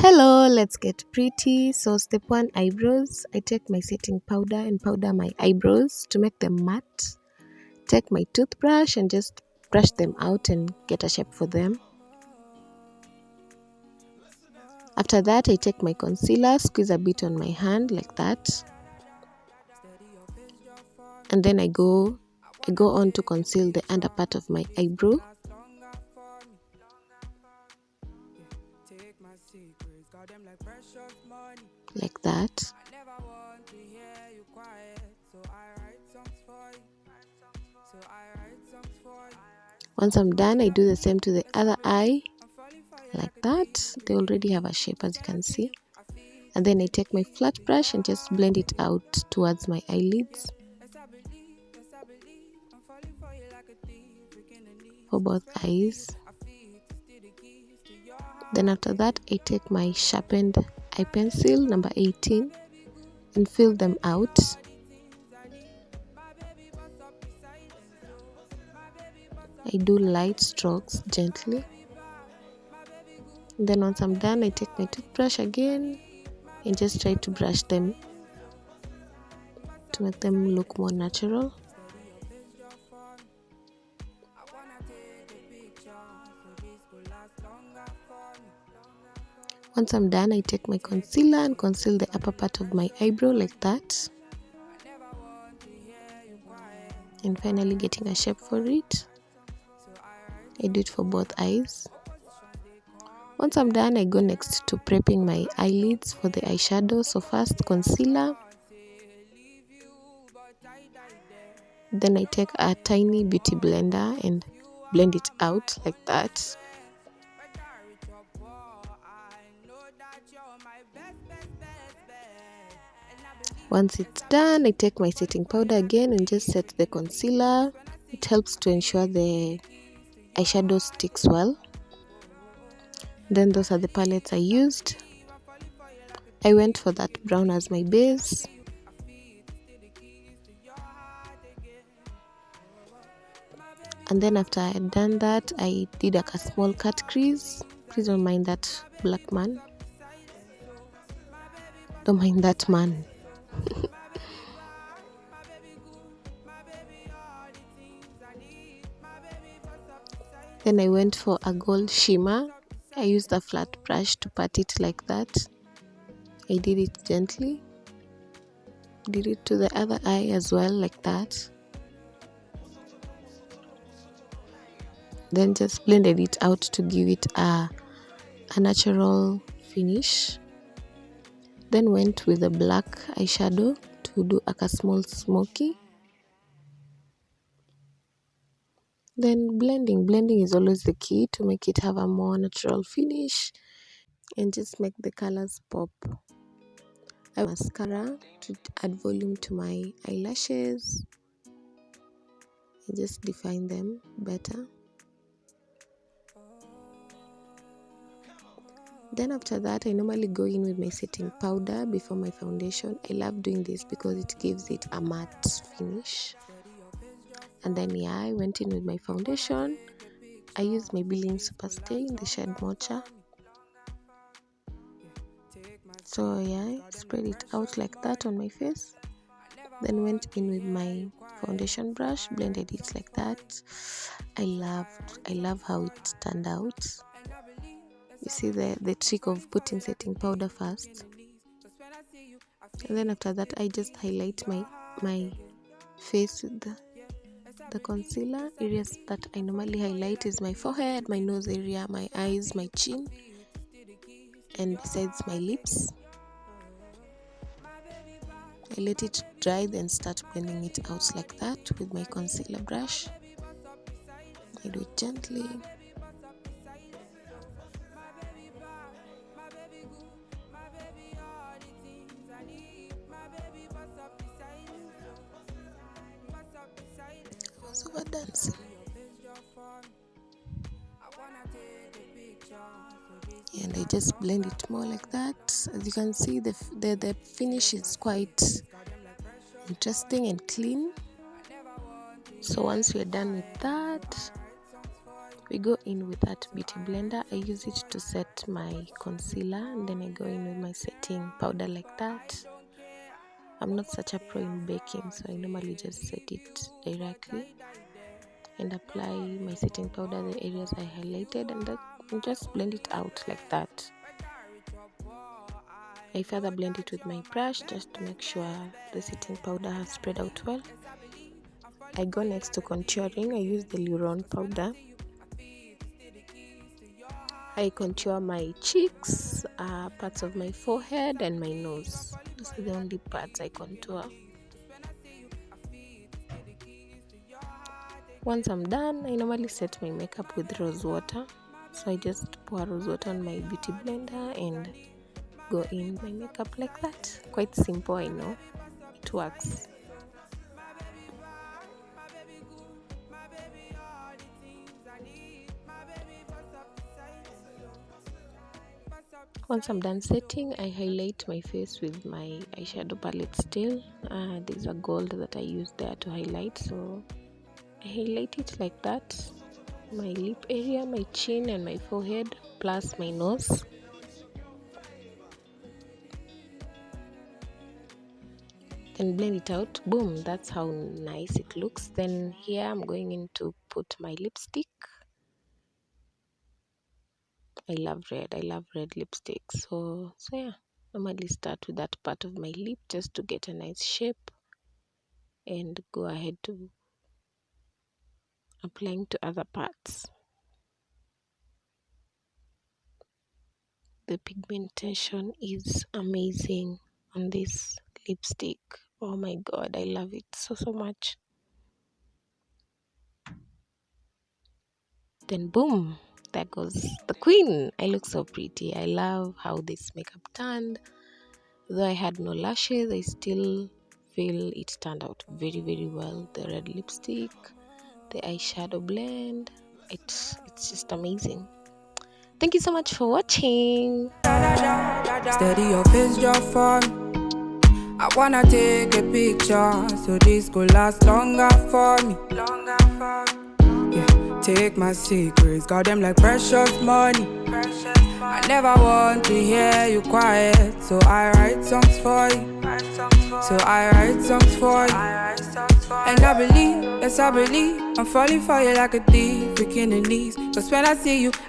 Hello, let's get pretty. So step 1, eyebrows. I take my setting powder and powder my eyebrows to make them matte. Take my toothbrush and just brush them out and get a shape for them. After that, I take my concealer, squeeze a bit on my hand like that. And then I go on to conceal the under part of my eyebrow. Like that. Once I'm done, I do the same to the other eye. Like that. They already have a shape, as you can see. And then I take my flat brush and just blend it out towards my eyelids for both eyes. Then after that, I take my sharpened eye pencil number 18 and fill them out. I do light strokes gently. Then once I'm done, I take my toothbrush again and just try to brush them to make them look more natural. Once I'm done, I take my concealer and conceal the upper part of my eyebrow like that. And finally getting a shape for it. I do it for both eyes. Once I'm done, I go next to prepping my eyelids for the eyeshadow. So first concealer. Then I take a tiny beauty blender and blend it out like that. Once it's done, I take my setting powder again and just set the concealer. It helps to ensure the eyeshadow sticks well. Then those are the palettes I used. I went for that brown as my base. And then after I had done that, I did a small cut crease. Please don't mind that black man. Don't mind that man. Then I went for a gold shimmer. I used a flat brush to pat it like that. I did it gently. Did it to the other eye as well like that. Then just blended it out to give it a natural finish. Then went with a black eyeshadow to do a small smoky. Then blending is always the key to make it have a more natural finish and just make the colors pop. I use mascara to add volume to my eyelashes and just define them better. Then after that, I normally go in with my setting powder before my foundation. I love doing this because it gives it a matte finish. And then I went in with my foundation. I used my Maybelline Superstay in the shade Mocha. So I spread it out like that on my face. Then went in with my foundation brush, blended it like that. I love how it turned out. You see the trick of putting setting powder first. And then after that, I just highlight my face with the concealer. Areas that I normally highlight is my forehead, my nose area, my eyes, my chin, and besides my lips. I let it dry, then start blending it out like that with my concealer brush. I do it gently. I was over dancing. And I just blend it more like that. As you can see, the finish is quite interesting and clean. So once we're done with that, We go in with that beauty blender. I use it to set my concealer, and then I go in with my setting powder like that. I'm not such a pro in baking, so I normally just set it directly and apply my setting powder the areas I highlighted, and just blend it out like that. I further blend it with my brush just to make sure the setting powder has spread out well. I go next to contouring. I use the Grwm powder. I contour my cheeks, parts of my forehead, and my nose. Those are the only parts I contour. Once I'm done, I normally set my makeup with rose water. So I just pour rose water on my beauty blender and go in my makeup like that. Quite simple, I know. It works. Once I'm done setting, I highlight my face with my eyeshadow palette still. There's a gold that I use there to highlight, so I highlight it like that. My lip area, my chin, and my forehead, plus my nose. Then blend it out. Boom, that's how nice it looks. Then here I'm going in to put my lipstick. I love red lipstick. So yeah, normally start with that part of my lip just to get a nice shape and go ahead to applying to other parts. The pigmentation is amazing on this lipstick. Oh my god, I love it so much. Then boom, there goes the queen. I look so pretty. I love how this makeup turned. Though I had no lashes, I still feel it turned out very well. The red lipstick, the eyeshadow blend, it's just amazing. Thank you so much for watching. Steady your face, drop for me. I wanna take a picture so this could last longer for me. Yeah, take my secrets, got them like precious money. I never want to hear you quiet, so I write songs for you. And I believe, yes I believe, I'm falling for you like a thief, breaking the knees. Cause when I see you,